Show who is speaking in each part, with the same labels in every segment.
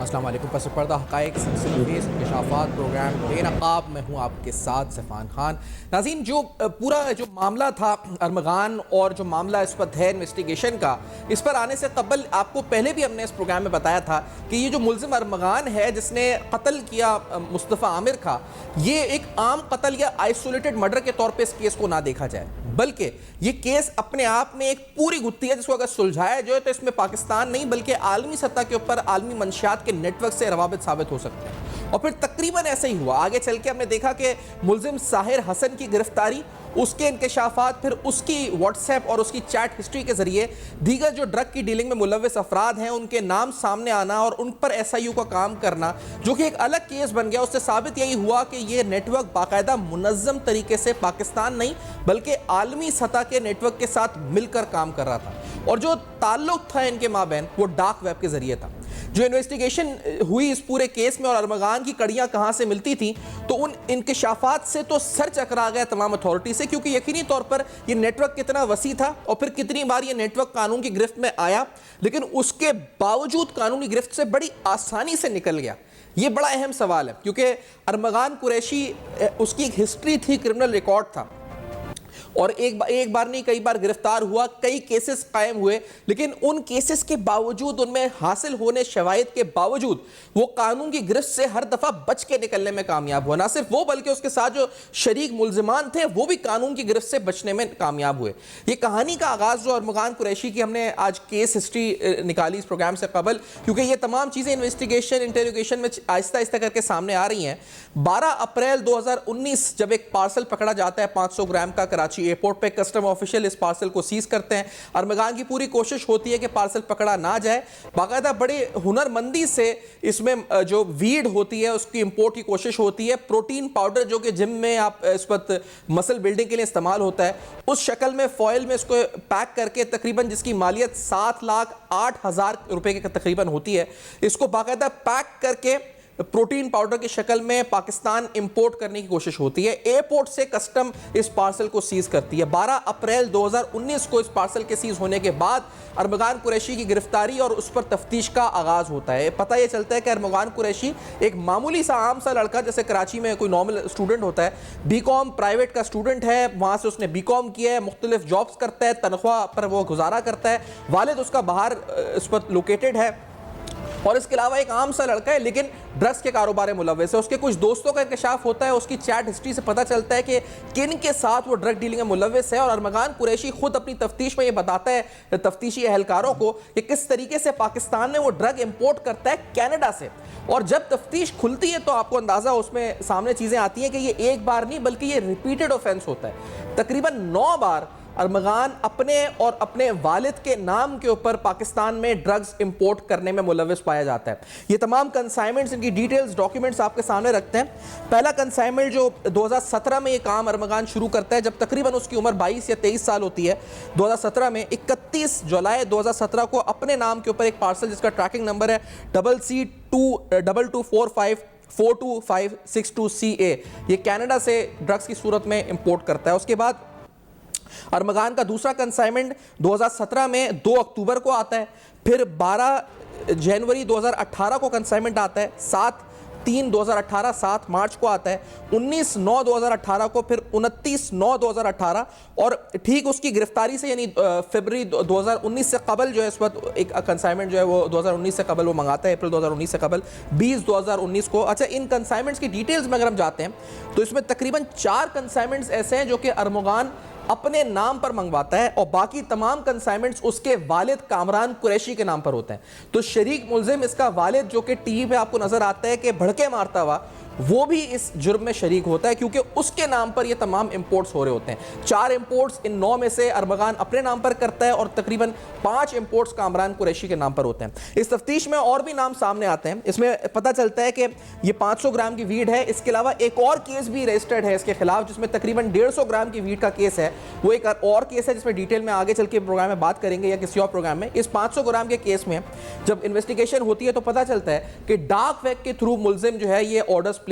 Speaker 1: السلام علیکم۔ پس پردہ حقائق سلسلہ خیز انکشافات پروگرام بے نقاب میں ہوں آپ کے ساتھ سفان خان۔ ناظرین، جو پورا جو معاملہ تھا ارمغان اور جو معاملہ اس پر ہے انویسٹیگیشن کا، اس پر آنے سے قبل آپ کو پہلے بھی ہم نے اس پروگرام میں بتایا تھا کہ یہ جو ملزم ارمغان ہے جس نے قتل کیا مصطفیٰ عامر کا، یہ ایک عام قتل یا آئسولیٹڈ مرڈر کے طور پہ اس کیس کو نہ دیکھا جائے، بلکہ یہ کیس اپنے آپ میں ایک پوری گتھی ہے جس کو اگر سلجھایا جائے تو اس میں پاکستان نہیں بلکہ عالمی سطح کے اوپر عالمی منشیات کے نیٹ ورک سے روابط ثابت ہو سکتے ہیں۔ اور پھر تقریباً ایسا ہی ہوا۔ آگے چل کے ہم نے دیکھا کہ ملزم ساحر حسن کی گرفتاری، اس کے انکشافات، پھر اس کی واٹس ایپ اور اس کی چیٹ ہسٹری کے ذریعے دیگر جو ڈرگ کی ڈیلنگ میں ملوث افراد ہیں ان کے نام سامنے آنا اور ان پر ایس آئی یو کا کام کرنا، جو کہ ایک الگ کیس بن گیا۔ اس سے ثابت یہی ہوا کہ یہ نیٹ ورک باقاعدہ منظم طریقے سے پاکستان نہیں بلکہ عالمی سطح کے نیٹ ورک کے ساتھ مل کر کام کر رہا تھا، اور جو تعلق تھا ان کے مابین وہ ڈارک ویب کے ذریعے تھا۔ جو انویسٹیگیشن ہوئی اس پورے کیس میں اور ارمغان کی کڑیاں کہاں سے ملتی تھیں، تو ان انکشافات سے تو سر چکرا گیا تمام اتھارٹی سے، کیونکہ یقینی طور پر یہ نیٹ ورک کتنا وسیع تھا اور پھر کتنی بار یہ نیٹ ورک قانون کی گرفت میں آیا، لیکن اس کے باوجود قانونی گرفت سے بڑی آسانی سے نکل گیا۔ یہ بڑا اہم سوال ہے، کیونکہ ارمغان قریشی اس کی ایک ہسٹری تھی، کرمنل ریکارڈ تھا، اور ایک بار نہیں کئی بار گرفتار ہوا، کئی کیسز قائم ہوئے، لیکن ان کیسز کے باوجود، ان میں حاصل ہونے شواہد کے باوجود وہ قانون کی گرفت سے ہر دفعہ بچ کے نکلنے میں کامیاب ہوا۔ نہ صرف وہ بلکہ اس کے ساتھ جو شریک ملزمان تھے وہ بھی قانون کی گرفت سے بچنے میں کامیاب ہوئے۔ یہ کہانی کا آغاز جو ارمغان قریشی کی ہم نے آج کیس ہسٹری نکالی اس پروگرام سے قبل، کیونکہ یہ تمام چیزیں انویسٹیگیشن انٹروگیشن میں آہستہ آہستہ کر کے سامنے آ رہی ہیں۔ 12 اپریل 2019 جب ایک پارسل پکڑا جاتا ہے 500 گرام کا کراچی ایئرپورٹ پہ، کسٹم آفیشل اس پارسل کو سیز کرتے ہیں۔ ارمغان کی پوری کوشش ہوتی ہے کہ پارسل پکڑا نہ جائے، باقاعدہ بڑے ہنرمندی سے اس میں جو ویڈ ہوتی ہے اس کی امپورٹ کی کوشش ہوتی ہے، پروٹین پاؤڈر جو کہ جم میں آپ اس وقت مسل بلڈنگ کے لیے استعمال ہوتا ہے، اس شکل میں فوائل میں اس کو پیک کر کے تقریباً جس کی مالیت 7,08,000 روپے کے تقریباً ہوتی ہے، اس کو باقاعدہ پیک کر کے پروٹین پاؤڈر کی شکل میں پاکستان امپورٹ کرنے کی کوشش ہوتی ہے۔ ایئرپورٹ سے کسٹم اس پارسل کو سیز کرتی ہے۔ 12 اپریل 2019 کو اس پارسل کے سیز ہونے کے بعد ارمغان قریشی کی گرفتاری اور اس پر تفتیش کا آغاز ہوتا ہے۔ پتہ یہ چلتا ہے کہ ارمغان قریشی ایک معمولی سا عام سا لڑکا، جیسے کراچی میں کوئی نارمل اسٹوڈنٹ ہوتا ہے، بی کام پرائیویٹ کا اسٹوڈنٹ ہے، وہاں سے اس نے بی کام کیا ہے، مختلف جابز کرتا ہے، تنخواہ پر وہ گزارا کرتا ہے، والد اس کا باہر اس پر لوکیٹڈ ہے، اور اس کے علاوہ ایک عام سا لڑکا ہے لیکن ڈرگس کے کاروبار میں ملوث ہے۔ اس کے کچھ دوستوں کا انکشاف ہوتا ہے، اس کی چیٹ ہسٹری سے پتہ چلتا ہے کہ کن کے ساتھ وہ ڈرگ ڈیلنگ میں ملوث ہے، اور ارمغان قریشی خود اپنی تفتیش میں یہ بتاتا ہے تفتیشی اہلکاروں کو کہ کس طریقے سے پاکستان میں وہ ڈرگ امپورٹ کرتا ہے کینیڈا سے۔ اور جب تفتیش کھلتی ہے تو آپ کو اندازہ اس میں سامنے چیزیں آتی ہیں کہ یہ ایک بار نہیں بلکہ یہ ریپیٹڈ آفینس ہوتا ہے۔ تقریباً 9 بار ارمغان اپنے اور اپنے والد کے نام کے اوپر پاکستان میں ڈرگز امپورٹ کرنے میں ملوث پایا جاتا ہے۔ یہ تمام کنسائنمنٹس، ان کی ڈیٹیلز، ڈاکیومنٹس آپ کے سامنے رکھتے ہیں۔ پہلا کنسائنمنٹ جو 2017 میں یہ کام ارمغان شروع کرتا ہے، جب تقریباً اس کی عمر 22 یا 23 سال ہوتی ہے۔ 2017 میں 31 جولائی 2017 کو اپنے نام کے اوپر ایک پارسل جس کا ٹریکنگ نمبر ہے CC22454262CA، یہ کینیڈا سے ڈرگز کی صورت میں امپورٹ کرتا ہے۔ اس کے بعد ارمغان کا دوسرا کنسائنمنٹ 2017 میں 2 اکتوبر کو آتا ہے، پھر 12 جنوری 2018 کو کنسائنمنٹ آتا ہے، 7/3/2018 7 مارچ کو آتا ہے، 19/9/2018 کو، پھر 29/9/2018، اور ٹھیک اس کی گرفتاری سے یعنی فروری 2019 سے قبل جو ہے اس وقت ایک کنسائنمنٹ جو ہے وہ 2019 سے قبل وہ منگاتا ہے، اپریل 2019 سے قبل 20/2019 کو۔ اچھا، ان کنسائنمنٹس کی ڈیٹیلز میں اگر ہم جاتے ہیں تو اس میں تقریباً 4 کنسائنمنٹس ایسے ہیں جو کہ ارمغان اپنے نام پر منگواتا ہے، اور باقی تمام کنسائنمنٹس اس کے والد کامران قریشی کے نام پر ہوتے ہیں۔ تو شریک ملزم اس کا والد جو کہ ٹی وی پہ آپ کو نظر آتا ہے کہ بھڑکے مارتا ہوا، وہ بھی اس جرم میں شریک ہوتا ہے، کیونکہ اس کے نام پر یہ تمام امپورٹس ہو رہے ہوتے ہیں۔ 4 امپورٹس ان 9 میں سے ارمغان اپنے نام پر کرتا ہے، اور تقریباً 5 امپورٹس کامران قریشی کے نام پر ہوتے ہیں۔ اس تفتیش میں اور بھی نام سامنے آتے ہیں۔ اس میں پتہ چلتا ہے کہ یہ 500 گرام کی ویڈ ہے، اس کے علاوہ ایک اور کیس بھی رجسٹرڈ ہے اس کے خلاف، جس میں تقریباً 150 گرام کی ویڈ کا کیس ہے۔ وہ ایک اور کیس ہے جس میں ڈیٹیل میں آگے چل کے پروگرام میں بات کریں گے یا کسی اور پروگرام میں۔ اس 500 گرام کے کیس میں جب انویسٹیگیشن ہوتی ہے تو پتہ چلتا ہے کہ ڈارک ویب کے تھرو ملزم جو ہے یہ آرڈرز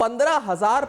Speaker 1: 15,000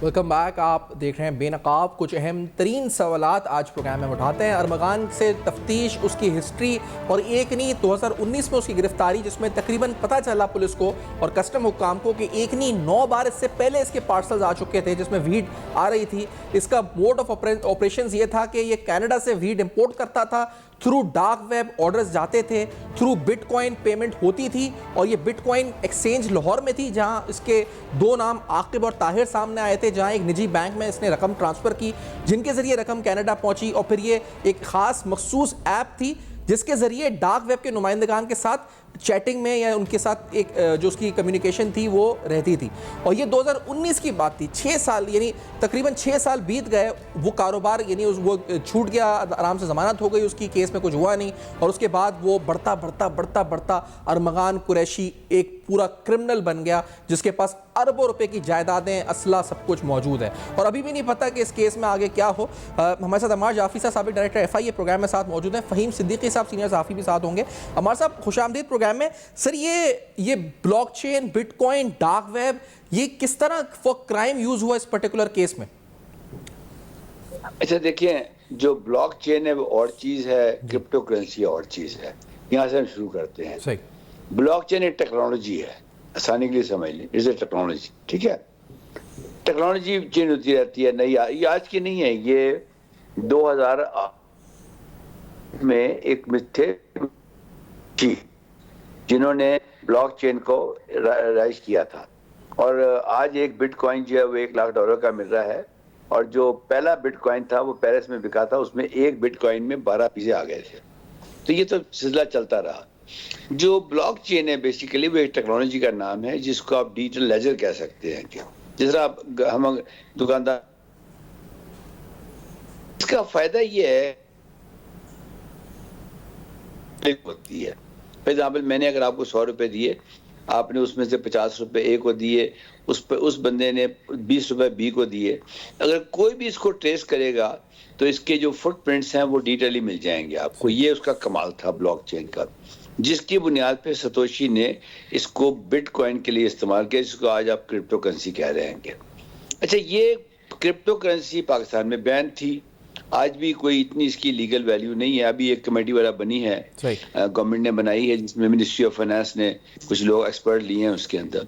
Speaker 1: ویلکم بیک. آپ دیکھ رہے ہیں بے نقاب. کچھ اہم ترین سوالات آج پروگرام میں اٹھاتے ہیں. ارمغان سے تفتیش, اس کی ہسٹری, اور ایک نہیں 2019 میں اس کی گرفتاری, جس میں تقریباً پتہ چلا پولیس کو اور کسٹم حکام کو کہ ایک نہیں 9 بار اس سے پہلے اس کے پارسلز آ چکے تھے جس میں ویڈ آ رہی تھی. اس کا موڈ آف آپریشنز یہ تھا کہ یہ کینیڈا سے ویڈ امپورٹ کرتا تھا, تھرو ڈارک ویب آرڈرز جاتے تھے, تھرو بٹ کوائن پیمنٹ ہوتی تھی, اور یہ بٹ کوائن ایکسچینج لاہور میں تھی جہاں اس کے 2 نام عاقب اور طاہر سامنے آئے تھے, جہاں ایک نجی بینک میں اس نے رقم ٹرانسفر کی جن کے ذریعے رقم کینیڈا پہنچی, اور پھر یہ ایک خاص مخصوص ایپ تھی جس کے ذریعے ڈارک ویب کے نمائندگان کے ساتھ چیٹنگ میں یا ان کے ساتھ ایک جو اس کی کمیونیکیشن تھی وہ رہتی تھی. اور یہ 2019 کی بات تھی. 6 سال یعنی تقریباً 6 سال بیت گئے. وہ کاروبار یعنی وہ چھوٹ گیا, آرام سے ضمانت ہو گئی اس کی, کیس میں کچھ ہوا نہیں, اور اس کے بعد وہ بڑھتا ارمغان قریشی ایک پورا کرمنل بن گیا جس کے پاس اربوں روپے کی جائیدادیں, اسلحہ, سب کچھ موجود ہے, اور ابھی بھی نہیں پتا کہ اس کیس میں آگے کیا ہو. ہمارے ساتھ عمار جعفری صاحب سابق ڈائریکٹر FI پروگرام میں ساتھ موجود ہیں. فہیم صدیقی صاحب سینئر صحافی بھی ساتھ ہوں گے. عمار صاحب خوش آمدید پروگرام میں. سر یہ blockchain, bitcoin, dark web, یہ کس طرح فور کرائم یوز ہوا اس پرٹیکولر کیس میں؟
Speaker 2: اچھا دیکھیں, جو بلاک چین ہے وہ اور چیز ہے, کرپٹو کرنسی اور چیز ہے. یہاں سے ہم شروع کرتے ہیں.
Speaker 1: صحیح.
Speaker 2: بلاک چین ایک ٹیکنالوجی ہے, آسانی کے لیے سمجھ لیں, اٹس اے ٹیکنالوجی. ٹھیک ہے, ٹیکنالوجی چینج ہوتی رہتی ہے, نہیں یہ آج کی نہیں ہے, یہ 2008 میں ایک تھے جنہوں نے بلاک چین کو رائج کیا تھا, اور آج ایک بٹ کوائن جو ہے وہ $1,00,000 کا مل رہا ہے, اور جو پہلا بٹ کوائن تھا وہ پیرس میں بکا تھا, اس میں ایک بٹ کوائن میں 12 پیسے آ گئے تھے. تو یہ تو سلسلہ چلتا رہا. جو بلاک چین ہے بیسیکلی وہ ایک ٹیکنالوجی کا نام ہے جس کو آپ ڈیجیٹل لیجر کہہ سکتے ہیں. جس طرح ہم دکاندار, اس کا فائدہ یہ ہے ہوتی ہے. فار ایگزامپل میں نے اگر آپ کو 100 روپے دیے, آپ نے اس میں سے 50 روپے اے کو دیے, اس بندے نے 20 روپے بی کو دیے. اگر کوئی بھی اس کو ٹریس کرے گا تو اس کے جو فٹ پرنٹس ہیں وہ ڈیٹیلی مل جائیں گے آپ کو. یہ اس کا کمال تھا بلاک چین کا, جس کی بنیاد پہ ستوشی نے اس کو بٹ کوائن کے لیے استعمال کیا, جس کو آج آپ کرپٹو کرنسی کہہ رہے ہیں. اچھا, یہ کرپٹو کرنسی پاکستان میں بین تھی, آج بھی کوئی اتنی اس کی لیگل ویلیو نہیں ہے. ابھی ایک کمیٹی والا بنی ہے, گورنمنٹ نے بنائی ہے, جس میں منسٹری آف فائنانس نے کچھ لوگ ایکسپرٹ لیے ہیں اس کے اندر.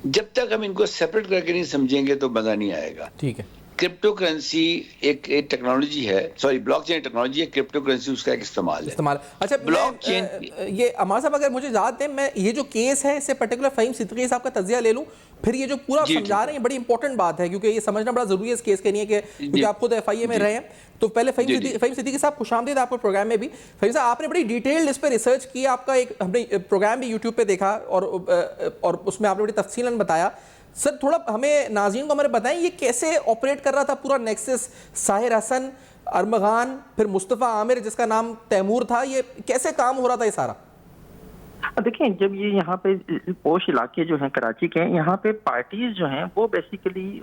Speaker 2: جب تک ہم ان کو سیپریٹ کر کے نہیں سمجھیں گے تو مزہ نہیں آئے گا.
Speaker 1: ٹھیک ہے.
Speaker 2: کرپٹو کرنسی ایک ٹیکنالوجی ہے, سوری بلاک چین ٹیکنالوجی ہے, کرپٹو کرنسی اس کا ایک استعمال ہے.
Speaker 1: اچھا,
Speaker 2: بلاک چین
Speaker 1: یہ عمار صاحب اگر مجھے یاد دیں, میں یہ جو کیس ہے اس سے پرٹیکولر فہیم صدیقی صاحب کا تجزیہ لے لوں, پھر یہ جو پورا سمجھا رہے ہیں بڑی امپورٹنٹ بات ہے, کیونکہ یہ سمجھنا بڑا ضروری ہے اس کیس کے لیے, کہ کیونکہ آپ خود FIA میں رہے ہیں. تو پہلے فہیم صدیقی صاحب خوش آمدید آپ کو پروگرام میں بھی. فہیم صاحب, آپ نے بڑی ڈیٹیلڈ اس پہ ریسرچ کی, آپ کا ایک ہم نے پروگرام بھی یوٹیوب پہ دیکھا, اور اس میں آپ نے بڑی تفصیلاً بتایا. سر تھوڑا ہمیں ناظرین کو ہمیں بتائیں یہ کیسے آپریٹ کر رہا تھا پورا نیکسس, ساحر حسن, ارمغان, پھر مصطفیٰ عامر جس کا نام تیمور تھا, یہ کیسے کام ہو رہا تھا یہ سارا؟
Speaker 3: دیکھیں, جب یہ یہاں پہ پوش علاقے جو ہیں کراچی کے, یہاں پہ پارٹیز جو ہیں وہ بیسیکلی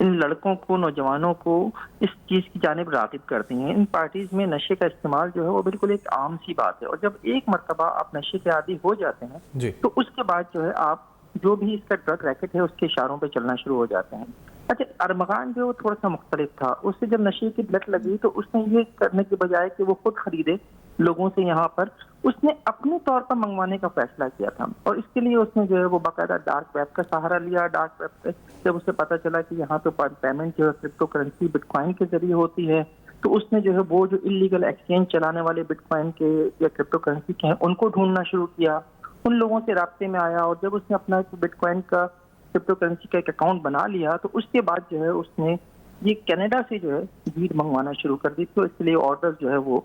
Speaker 3: ان لڑکوں کو, نوجوانوں کو اس چیز کی جانب راغب کرتی ہیں. ان پارٹیز میں نشے کا استعمال جو ہے وہ بالکل ایک عام سی بات ہے, اور جب ایک مرتبہ آپ نشے کے عادی ہو جاتے ہیں تو اس کے بعد جو ہے آپ جو بھی اس کا ڈرگ ریکٹ ہے اس کے اشاروں پہ چلنا شروع ہو جاتے ہیں. اچھا, ارمغان جو تھوڑا سا مختلف تھا, اس سے جب نشے کی لت لگی تو اس نے یہ کرنے کے بجائے کہ وہ خود خریدے لوگوں سے, یہاں پر اس نے اپنے طور پر منگوانے کا فیصلہ کیا تھا, اور اس کے لیے اس نے جو ہے وہ باقاعدہ ڈارک ویب کا سہارا لیا. ڈارک ویب پہ جب اسے پتہ چلا کہ یہاں پہ پیمنٹ جو ہے کرپٹو کرنسی بٹ کوائن کے ذریعے ہوتی ہے, تو اس نے جو ہے وہ جو انلیگل ایکسچینج چلانے والے بٹ کوائن کے یا کرپٹو کرنسی کے ہیں ان کو ڈھونڈنا شروع کیا, ان لوگوں سے رابطے میں آیا, اور جب اس نے اپنا بٹ کوائن کا کرپٹو کرنسی کا ایک اکاؤنٹ بنا لیا تو اس کے بعد جو ہے اس نے یہ کینیڈا سے جو ہے ویڈ منگوانا شروع کر دی. تو اس لیے آرڈر جو ہے وہ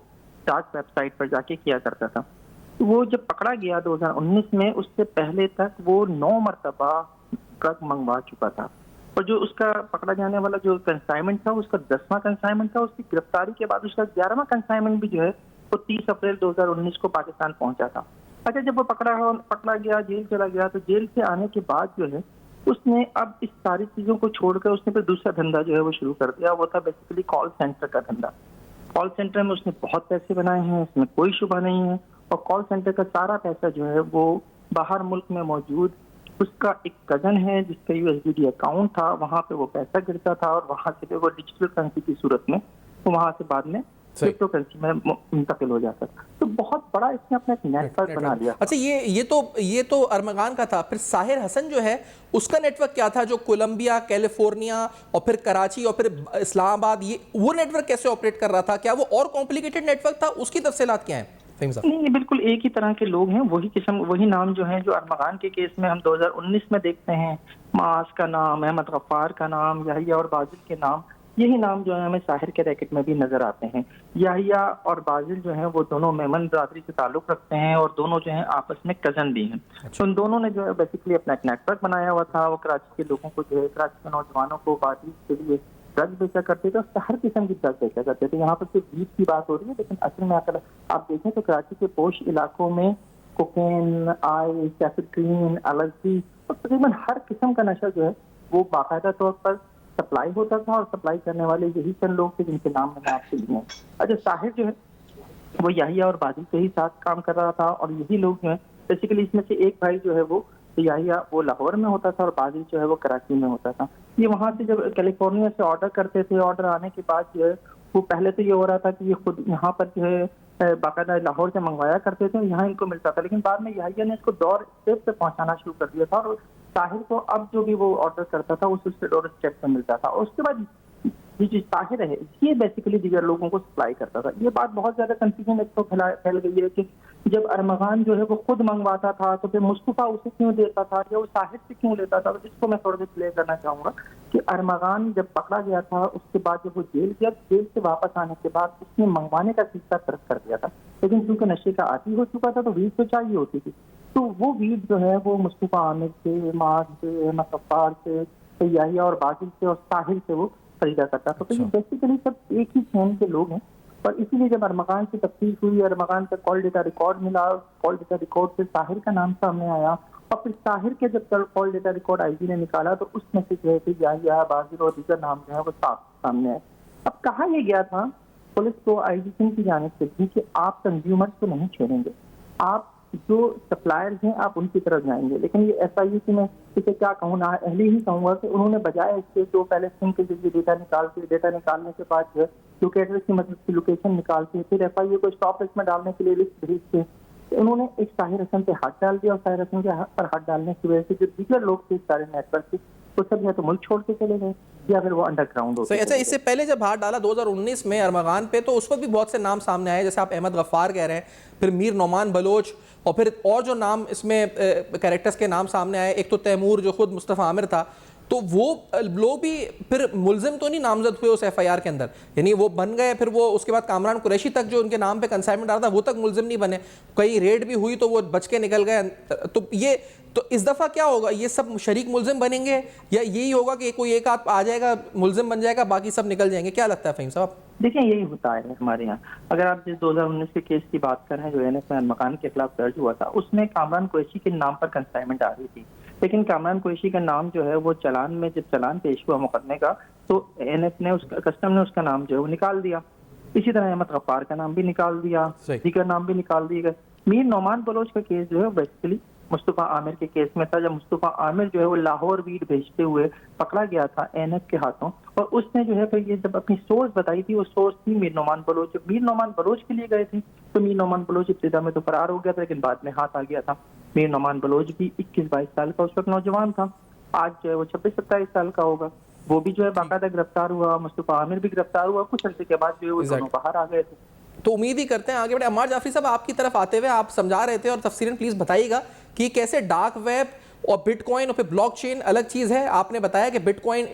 Speaker 3: ڈارک ویب سائٹ پر جا کے کیا کرتا تھا. وہ جب پکڑا گیا 2019 میں, اس سے پہلے تک وہ 9 مرتبہ ڈرگ منگوا چکا تھا, اور جو اس کا پکڑا جانے والا جو کنسائنمنٹ تھا اس کا 10واں کنسائنمنٹ تھا. اس کی گرفتاری کے بعد اس کا 11واں کنسائنمنٹ بھی جو ہے وہ 30 اپریل 2019 کو پاکستان پہنچا تھا. اچھا, جب وہ پکڑا گیا, جیل چلا گیا, تو جیل سے آنے کے بعد جو ہے اس نے اب اس ساری چیزوں کو چھوڑ کر اس نے پھر دوسرا دھندا جو ہے وہ شروع کر دیا. وہ تھا بیسیکلی کال سینٹر کا دھندا. کال سینٹر میں اس نے بہت پیسے بنائے ہیں, اس میں کوئی شبہ نہیں ہے, اور کال سینٹر کا سارا پیسہ جو ہے وہ باہر ملک میں موجود اس کا ایک کزن ہے جس کا USDT اکاؤنٹ تھا, وہاں پہ وہ پیسہ گرتا تھا اور وہاں سے وہ ڈیجیٹل کرنسی کی صورت میں وہاں سے بعد میں کرپٹو کرنسی میں منتقل ہو جاتا تھا. تو بہت بڑا اس نے اپنا ایک نیٹ ورک بنا لیا.
Speaker 1: اچھا, یہ تو ارمغان کا تھا. پھر ساحر حسن جو ہے اس کا نیٹ ورک کیا تھا, جو کولمبیا, کیلیفورنیا اور پھر کراچی اور پھر اسلام آباد, یہ وہ نیٹ ورک کیسے آپریٹ کر رہا تھا؟ کیا وہ اور کمپلیکیٹڈ نیٹ ورک تھا؟ اس کی تفصیلات کیا ہیں فہیم صاحب؟
Speaker 3: نہیں, بالکل ایک ہی طرح کے لوگ ہیں, وہی قسم, وہی نام جو ہیں جو ارمغان کے کیس میں ہم 2019 میں دیکھتے ہیں. معاذ کا نام, احمد غفار کا نام, یحییٰ اور بازل کے نام, یہی نام جو ہے ہمیں ساحر کے ریکٹ میں بھی نظر آتے ہیں. یحییٰ اور بازل جو ہیں وہ دونوں میمن برادری سے تعلق رکھتے ہیں اور دونوں جو ہیں آپس میں کزن بھی ہیں. تو ان دونوں نے جو ہے بیسیکلی اپنا ایک نیٹ ورک بنایا ہوا تھا. وہ کراچی کے لوگوں کو جو ہے, کراچی کے نوجوانوں کو بازل کے لیے ڈرگ بیچا کرتے تھے, اور ہر قسم کی ڈرگ بیچا کرتے تھے. یہاں پر صرف ویڈ کی بات ہو رہی ہے, لیکن اصل میں اگر آپ دیکھیں تو کراچی کے پوش علاقوں میں کوکین, آئس, کیفیٹرین, LSD اور تقریباً ہر قسم کا نشہ جو ہے وہ باقاعدہ طور پر سپلائی ہوتا تھا, اور سپلائی کرنے والے یہی چند لوگ تھے جن کے نام میں نے آپ سے لیے ہیں. اچھا, ساحر جو ہے وہ یحییٰ اور بازل کے ہی ساتھ کام کر رہا تھا, اور یہی لوگ جو ہیں بیسیکلی اس میں سے ایک بھائی جو ہے وہ یحییٰ وہ لاہور میں ہوتا تھا اور بازل جو ہے وہ کراچی میں ہوتا تھا. یہ وہاں سے جب کیلیفورنیا سے آرڈر کرتے تھے, آرڈر آنے کے بعد جو ہے وہ پہلے تو یہ ہو رہا تھا کہ یہ خود یہاں پر جو ہے باقاعدہ لاہور سے منگوایا کرتے تھے, یہاں ان کو ملتا تھا, لیکن بعد میں یحییٰ نے اس کو ڈور اسٹیپ پہ پہنچانا شروع کر دیا تھا, اور ساحر کو اب جو بھی وہ آرڈر کرتا تھا اس سے ڈور اسٹیپ پہ ملتا تھا. اور اس کے بعد یہ جو ساحر ہے یہ بیسیکلی دیگر لوگوں کو سپلائی کرتا تھا. یہ بات بہت زیادہ کنفیوژن ایک تو پھیل گئی ہے کہ جب ارمغان جو ہے وہ خود منگواتا تھا تو پھر مصطفیٰ اسے کیوں دیتا تھا, یا وہ ساحر سے کیوں لیتا تھا. اس کو میں تھوڑا سا کلیئر کرنا چاہوں گا کہ ارمغان جب پکڑا گیا تھا اس کے بعد جب وہ جیل گیا, جیل سے واپس آنے کے بعد اس نے منگوانے کا سلسلہ ترک کر دیا تھا, لیکن کیونکہ نشے کا عادی ہو چکا تھا تو ویڈ تو چاہیے ہوتی تھی. تو وہ ویڈ جو ہے وہ مصطفیٰ عامر سے, معاذ سے, احمد غفار سے, یحییٰ اور بازل سے اور ساحر سے وہ خریدا کرتا تھا. تو یہ بیسیکلی سب ایک ہی چین کے لوگ ہیں, اور اسی لیے جب ارمغان کی تفتیش ہوئی, ارمغان کا کال ڈیٹا ریکارڈ ملا, کال ڈیٹا ریکارڈ سے ساحر کا نام سامنے آیا, اور پھر ساحر کے جب کال ڈیٹا ریکارڈ IG نے نکالا تو اس میں سے جو ہے کہ یحییٰ, بازل اور دیگر نام جو ہے وہ سامنے آئے. اب کہا یہ گیا تھا پولیس کو IG کی جانب سے بھی کہ آپ کنزیومرز کو نہیں چھیڑیں گے, آپ جو سپلائرز ہیں آپ ان کی طرف جائیں گے. لیکن یہ ایسا ہی کہ میں اسے کیا کہوں, نہ اہلی ہی کہوں گا کہ انہوں نے بجائے اس کے جو پہلے سم کے ذریعے ڈیٹا نکالنے کے بعد جو ہے لوکیٹر کی مدد سے لوکیشن نکالتے, پھر FIU کو اسٹاپ لسٹ میں ڈالنے کے لیے لسٹ بھیجتے, انہوں نے ایک ساحر حسن پہ ہاتھ ڈال دیا, اور ساحر حسن کے ہاتھ پر ہاتھ ڈالنے کی وجہ سے جو دیگر لوگ تھے اس سارے نیٹ ورک سے وہ سب یا تو ملک چھوڑ کے چلے گئے یا پھر وہ انڈر گراؤنڈ ہو گئے.
Speaker 1: اچھا, اس سے پہلے جب ہاتھ ڈالا 2019 میں ارمغان پہ, تو اس وقت بھی بہت سے نام سامنے آئے, جیسے آپ احمد غفار کہہ رہے ہیں, پھر میر نعمان بلوچ, اور پھر اور جو نام اس میں کیریکٹرز کے نام سامنے آئے, ایک تو تیمور جو خود مصطفیٰ عامر تھا. تو وہ لوگ بھی پھر ملزم تو نہیں نامزد ہوئے اس FIR کے اندر, یعنی وہ بن گئے, پھر وہ اس کے بعد کامران قریشی تک جو ان کے نام پہ کنسائنمنٹ آ رہا تھا وہ تک ملزم نہیں بنے, کئی ریڈ بھی ہوئی تو وہ بچ کے نکل گئے. تو اس دفعہ کیا ہوگا, یہ سب شریک ملزم بنیں گے یا یہی ہوگا کہ کوئی ایک آدھ آ جائے گا ملزم بن جائے گا, باقی سب نکل جائیں گے؟ کیا لگتا ہے فہیم صاحب؟
Speaker 3: دیکھیں یہی ہوتا ہے ہمارے یہاں. اگر آپ جس 2019 کے کیس کی بات کر رہے ہیں جو NS میں ارمغان کے خلاف درج ہوا تھا, اس میں کامران قریشی کے نام پر کنسائنمنٹ آ رہی تھی, لیکن کامران قریشی کا نام جو ہے وہ چلان میں جب چلان پیش ہوا مقدمے کا تو NS نے کسٹم نے اس کا نام جو ہے وہ نکال دیا. اسی طرح احمد غفار کا نام بھی نکال دیا, دیگر نام بھی نکال دیے گئے. میر نعمان بلوچ کا کیس جو ہے بیسیکلی مصطفیٰ عامر کے کیس میں تھا, جب مصطفیٰ عامر جو ہے وہ لاہور ویڈ بھیجتے ہوئے پکڑا گیا تھا NS کے ہاتھوں, اور اس نے جو ہے پھر یہ جب اپنی سورس بتائی تھی, وہ سورس تھی میر نعمان بلوچ. جب میر نعمان بلوچ کے لیے گئے تھے تو میر نعمان بلوچ ابتدا میں تو فرار ہو گیا تھا, لیکن بعد میں ہاتھ آ گیا تھا. میر نعمان بلوچ بھی 21-22 سال کا اس وقت نوجوان تھا, آج جو ہے وہ 26-27 سال کا ہوگا. وہ بھی جو ہے باقاعدہ گرفتار ہوا, مصطفیٰ عامر بھی گرفتار ہوا, کچھ عرصے کے بعد جو ہے وہ دونوں باہر آ گئے تھے.
Speaker 1: تو امید ہی کرتے ہیں آگے بڑھے. عمار جعفری صاحب, آپ کی طرف آتے ہوئے آپ سمجھا رہے تھے اور تفصیلاً پلیز بتائیے گا کہ کیسے ڈارک ویب اور بٹ کوائن اور پھر بلاک چین الگ چیز ہے. آپ نے بتایا کہ بٹ کوائن,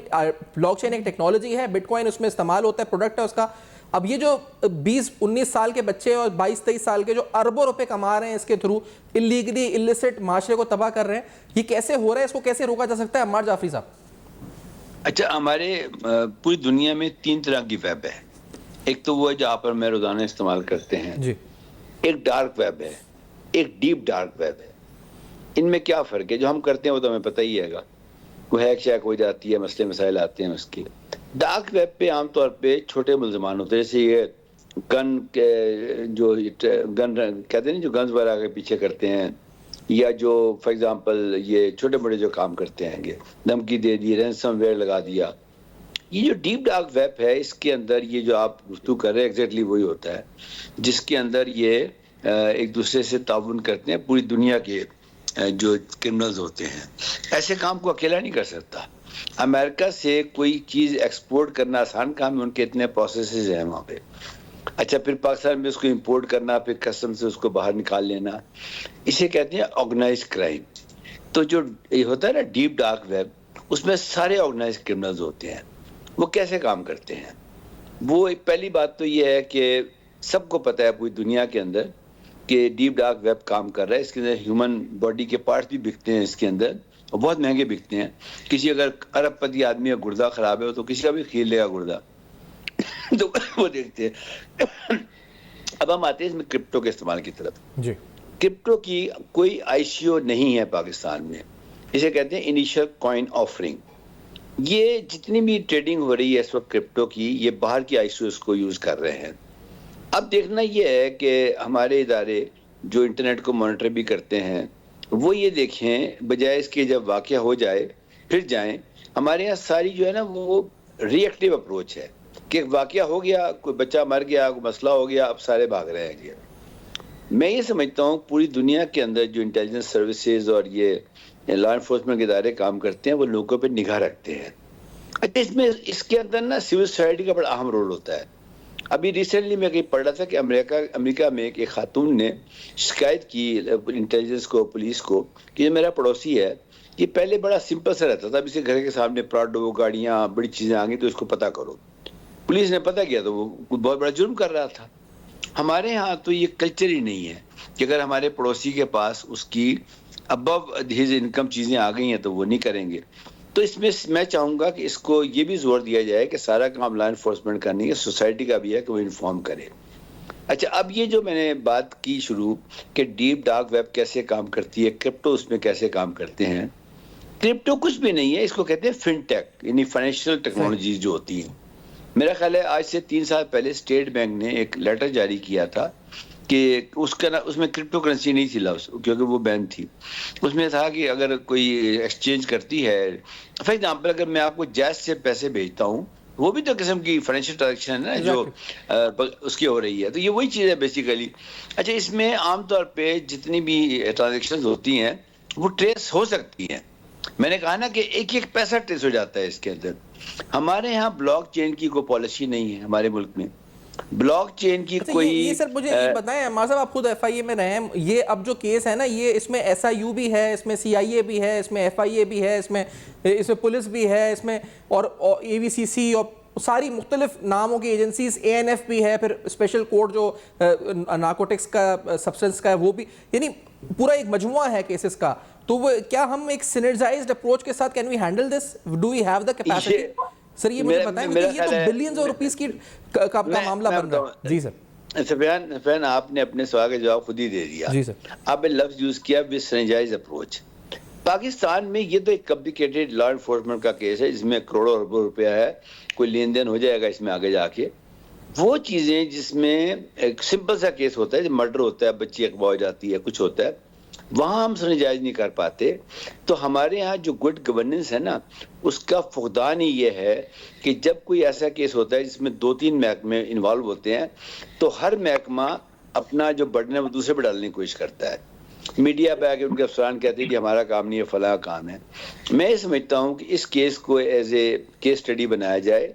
Speaker 1: بلاک چین ایک ٹیکنالوجی ہے, بٹ کوائن اس میں استعمال ہوتا ہے, پروڈکٹ ہے اس کا. اب یہ جو 20-19 سال کے بچے اور 22-23 سال کے جو اربوں روپے کما رہے ہیں اس کے تھرو, اللیگلی اللیسٹ معاشرے کو تباہ کر رہے ہیں, یہ کیسے ہو رہا ہے, اس کو کیسے روکا جا سکتا ہے عمار جعفری صاحب؟
Speaker 2: اچھا, ہمارے پوری دنیا میں 3 طرح کی ویب ہے. ایک تو وہ ہے جہاں پر میں روزانہ استعمال کرتے ہیں جی, ایک ڈارک ویب ہے, ایک ڈیپ ڈارک ویب ہے. ان میں کیا فرق ہے؟ جو ہم کرتے ہیں وہ تو ہمیں پتہ ہی ہے گا, وہ ہیک شیک ہو جاتی ہے, مسئلے مسائل آتے ہیں اس کی. ڈارک ویب پہ عام طور پہ چھوٹے ملزمان ہوتے ہیں, جیسے یہ گن کے جو گن کہتے ہیں جو گنز وغیرہ کے پیچھے کرتے ہیں, یا جو فار ایگزامپل یہ چھوٹے بڑے جو کام کرتے ہیں گے، دھمکی دے دی، رینسم ویئر لگا دیا، یہ جو ڈیپ ڈارک ویب ہے اس کے اندر یہ جو آپ گفتگو کر رہے ہیں ایگزیکٹلی وہی ہوتا ہے جس کے اندر یہ ایک دوسرے سے تعاون کرتے ہیں پوری دنیا کے جو کرمنلز ہوتے ہیں. ایسے کام کو اکیلا نہیں کر سکتا. امریکہ سے کوئی چیز ایکسپورٹ کرنا آسان کام ہے، ان کے اتنے پروسیسز ہیں وہاں پہ. اچھا پھر پاکستان میں اس کو امپورٹ کرنا، پھر کسٹم سے اس کو باہر نکال لینا، اسے کہتے ہیں آرگنائز کرائم. تو جو یہ ہوتا ہے نا ڈیپ ڈارک ویب، اس میں سارے آرگنائز کرمنلز ہوتے ہیں. وہ کیسے کام کرتے ہیں؟ وہ پہلی بات تو یہ ہے کہ سب کو پتہ ہے پوری دنیا کے اندر کہ ڈیپ ڈارک ویب کام کر رہا ہے. اس کے اندر ہیومن باڈی کے پارٹس بھی بکتے ہیں اس کے اندر، اور بہت مہنگے بکتے ہیں. کسی اگر ارب پتی آدمی کا گردہ خراب ہے تو کسی کا بھی خرید لے گا گردہ، تو وہ دیکھتے ہیں. اب ہم آتے ہیں اس میں کرپٹو کے استعمال کی طرف.
Speaker 1: جی
Speaker 2: کرپٹو کی کوئی آئی سی او نہیں ہے پاکستان میں. اسے کہتے ہیں انیشل کوائن آفرنگ. یہ جتنی بھی ٹریڈنگ ہو رہی ہے اس وقت کرپٹو کی، یہ باہر کی آئی سی اوز کو یوز کر رہے ہیں. اب دیکھنا یہ ہے کہ ہمارے ادارے جو انٹرنیٹ کو مانیٹر بھی کرتے ہیں وہ یہ دیکھیں بجائے اس کے جب واقعہ ہو جائے پھر جائیں. ہمارے یہاں ساری جو ہے نا وہ ری ایکٹیو اپروچ ہے کہ واقعہ ہو گیا، کوئی بچہ مر گیا، کوئی مسئلہ ہو گیا، اب سارے بھاگ رہے ہیں. میں یہ سمجھتا ہوں پوری دنیا کے اندر جو انٹیلیجنس سروسز اور یہ لا انفورسمنٹ کے ادارے کام کرتے ہیں وہ لوگوں پہ نگاہ رکھتے ہیں. اس کے اندر نا سول سوسائٹی کا بڑا اہم رول ہوتا ہے. ابھی ریسنٹلی میں کہیں پڑھ رہا تھا کہ امریکہ میں ایک خاتون نے شکایت کی انٹیلیجنس کو، پولیس کو، کہ جو میرا پڑوسی ہے یہ پہلے بڑا سمپل سا رہتا تھا، اب اسے گھر کے سامنے پراڈو گاڑیاں بڑی چیزیں آ گئی تو اس کو پتہ کرو. پولیس نے پتہ کیا تو وہ بہت بڑا جرم کر رہا تھا. ہمارے ہاں تو یہ کلچر ہی نہیں ہے کہ اگر ہمارے پڑوسی کے پاس اس کی ابو ہز انکم چیزیں آ گئی ہیں تو وہ نہیں کریں گے. تو اس میں میں چاہوں گا کہ اس کو یہ بھی زور دیا جائے کہ سارا کام لا انفورسمنٹ کرنی ہے، سوسائٹی کا بھی ہے کہ وہ انفارم کرے. اچھا اب یہ جو میں نے بات کی شروع کہ ڈیپ ڈارک ویب کیسے کام کرتی ہے، کرپٹو اس میں کیسے کام کرتے ہیں. کرپٹو کچھ بھی نہیں ہے، اس کو کہتے ہیں فن ٹیک، یعنی فائنینشیل ٹیکنالوجیز جو ہوتی ہیں. میرا خیال ہے آج سے 3 سال پہلے اسٹیٹ بینک نے ایک لیٹر جاری کیا تھا کہ اس میں کرپٹو کرنسی نہیں تھی لفظ کیونکہ وہ بین تھی. اس میں تھا کہ اگر کوئی ایکسچینج کرتی ہے، فار ایگزامپل اگر میں آپ کو جیز سے پیسے بھیجتا ہوں، وہ بھی تو قسم کی فائنینشیل ٹرانزیکشن ہے نا جو اس کی ہو رہی ہے. تو یہ وہی چیز ہے بیسیکلی. اچھا اس میں عام طور پہ جتنی بھی ٹرانزیکشن ہوتی ہیں وہ ٹریس ہو سکتی ہیں. میں نے کہا نا کہ ایک ایک پیسہ ٹریس ہو جاتا ہے اس کے اندر. ہمارے یہاں بلاک چین کی کوئی پالیسی نہیں ہے ہمارے ملک میں. بلاک چین کی کوئی
Speaker 1: یہ سر مجھے یہ بتائیں عمار صاحب، آپ خود ایف آئی اے میں رہے ہیں، یہ اب جو کیس ہے نا یہ اس میں ایس آئی یو بھی ہے، اس میں سی آئی اے بھی ہے، اس میں ایف آئی اے بھی ہے، اس میں پولیس بھی ہے، اس میں اور اے وی سی سی اور ساری مختلف ناموں کی ایجنسیز، اے این ایف بھی ہے، پھر اسپیشل کورٹ جو نارکوٹکس کا سبسٹنس کا ہے وہ بھی، یعنی پورا ایک مجموعہ ہے کیسز کا. تو وہ کیا ہم ایک سینرجائزڈ اپروچ کے ساتھ can we handle this? Do we have the capacity? Sir یہ مجھے بتائیں کیونکہ یہ تو بلینز آف روپیز کا معاملہ بن رہا ہے. جی سر.
Speaker 2: سفیان آپ نے اپنے سوال کا جواب خود ہی دے دیا.
Speaker 1: جی سر.
Speaker 2: آپ نے لفظ یوز کیا ود سینرجائزڈ اپروچ. پاکستان میں یہ تو ایک کمپلیکیٹڈ لا انفورسمنٹ کا کیس ہے جس میں کروڑوں اربوں روپیہ ہے، کوئی لین دین ہو جائے گا اس میں آگے جا کے. وہ چیزیں جس میں ایک سمپل سا کیس ہوتا ہے، مرڈر ہوتا ہے، بچی اغوا ہو جاتی ہے، کچھ ہوتا ہے، وہاں ہم سنجائز نہیں کر پاتے. تو ہمارے یہاں جو گڈ گورننس ہے نا اس کا فقدان ہی یہ ہے کہ جب کوئی ایسا کیس ہوتا ہے جس میں 2-3 محکمے انوالو ہوتے ہیں تو ہر محکمہ اپنا جو برڈن ہے وہ دوسرے پہ ڈالنے کی کوشش کرتا ہے. میڈیا پہ آگے ان کے افسران کہتے ہیں کہ ہمارا کام نہیں ہے، فلاں کام ہے. میں یہ سمجھتا ہوں کہ اس کیس کو ایز اے کیس اسٹڈی بنایا جائے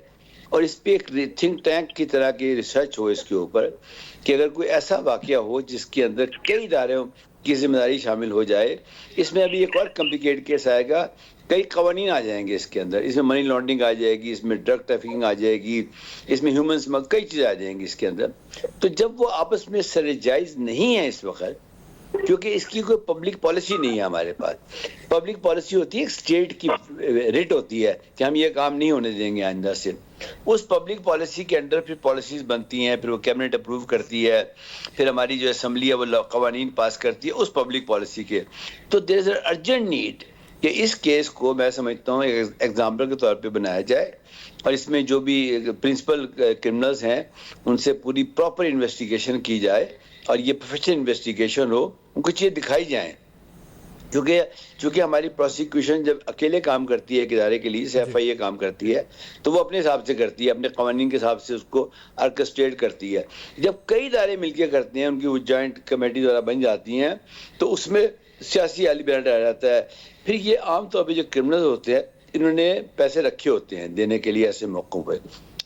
Speaker 2: اور اس پہ ایک تھنک ٹینک کی طرح کی ریسرچ ہو اس کے اوپر کہ اگر کوئی ایسا واقعہ ہو جس کے اندر کئی اداروں کی ذمہ داری شامل ہو جائے. اس میں ابھی ایک اور کمپلیکیٹ کیس آئے گا، کئی قوانین آ جائیں گے اس کے اندر. اس میں منی لانڈرنگ آ جائے گی، اس میں ڈرگ ٹریفکنگ آ جائے گی، اس میں ہیومن اسمگلنگ، کئی چیزیں آ جائیں گی اس کے اندر. تو جب وہ آپس میں سرجائز نہیں ہے اس وقت، کیونکہ اس کی کوئی پبلک پالیسی نہیں ہے ہمارے پاس. پبلک پالیسی ہوتی ہے اسٹیٹ کی ریٹ ہوتی ہے کہ ہم یہ کام نہیں ہونے دیں گے آئندہ سے. اس پبلک پالیسی کے انڈر پھر پالیسیز بنتی ہیں، پھر وہ کیبنٹ اپروو کرتی ہے، پھر ہماری جو اسمبلی ہے وہ قوانین پاس کرتی ہے اس پبلک پالیسی کے. تو دیر از اے ارجنٹ نیڈ کہ اس کیس کو میں سمجھتا ہوں ایک ایگزامپل کے طور پہ بنایا جائے اور اس میں جو بھی پرنسپل کرمنلز ہیں ان سے پوری پراپر انویسٹیگیشن کی جائے اور یہ پروفیشنل انویسٹیگیشن ہو، ان کو چیزیں دکھائی جائیں چونکہ ہماری پروسیکیوشن جب اکیلے کام کرتی ہے ایک ادارے کے لیے، FIA کام کرتی ہے تو وہ اپنے حساب سے کرتی ہے، اپنے قوانین کے حساب سے اس کو آرکسٹریٹ کرتی ہے. جب کئی ادارے مل کے کرتے ہیں، ان کی وہ جوائنٹ کمیٹی دوارا بن جاتی ہیں، تو اس میں سیاسی ایلیمنٹ آ جاتا ہے. پھر یہ عام طور پہ جو کرمنل ہوتے ہیں انہوں نے پیسے رکھے ہوتے ہیں دینے کے لیے ایسے موقعوں پہ،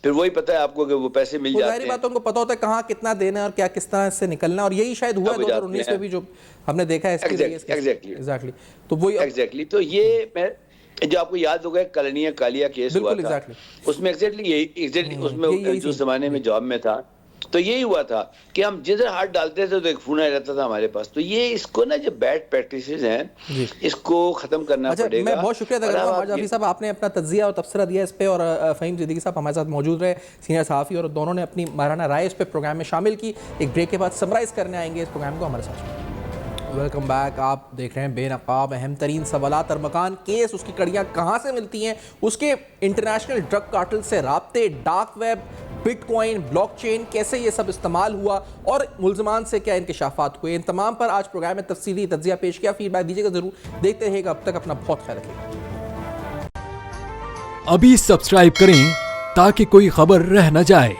Speaker 2: پھر وہی پتہ ہے آپ کو کہ وہ پیسے مل جاتے ہیں.
Speaker 1: ظاہری بات ہے ان کو پتہ ہوتا ہے کہاں کتنا دینا ہے اور کیا کس طرح سے نکلنا ہے، اور یہی شاید ہوا 2019 میں بھی جو ہم نے دیکھا ہے اس کی ایگزیکٹلی. تو وہی
Speaker 2: ایگزیکٹلی تو یہ میں جو آپ کو یاد ہوگا کلنیا کالیا کیس ہوا تھا، اس میں ایگزیکٹلی یہی اس میں جو زمانے میں جاب میں تھا تو یہی ہوا تھا کہ ہم جدھر ہاتھ ڈالتے تھے تو ایک فون آ جاتا تھا ہمارے پاس. تو یہ اس کو نا جو بیڈ پریکٹسز ہیں اس کو ختم کرنا پڑے گا.
Speaker 1: میں بہت شکریہ ادا کرتا ہوں جعفری صاحب، آپ نے اپنا تجزیہ اور تبصرہ دیا اس پہ، اور فہیم صدیقی صاحب ہمارے ساتھ موجود رہے، سینئر صحافی، اور دونوں نے اپنی ماہرانہ رائے اس پہ پروگرام میں شامل کی. ایک بریک کے بعد سمرائز کرنے آئیں گے اس پروگرام کو ہمارے ساتھ. Welcome back. آپ دیکھ رہے ہیں بے نقاب. اہم ترین سوالات، ارمغان کیس، اس کی کڑیاں کہاں سے ملتی ہیں، اس کے انٹرنیشنل ڈرگ کارٹل سے رابطے، dark web, bitcoin, blockchain, کیسے یہ سب استعمال ہوا اور ملزمان سے کیا انکشافات ہوئے، ان تمام پر آج پروگرام میں تفصیلی تجزیہ پیش کیا. فیڈ بیک دیجیے گا ضرور، دیکھتے رہیے گا. اب تک اپنا بہت خیال رکھیے گا.
Speaker 4: ابھی سبسکرائب کریں تاکہ کوئی خبر رہ نہ جائے.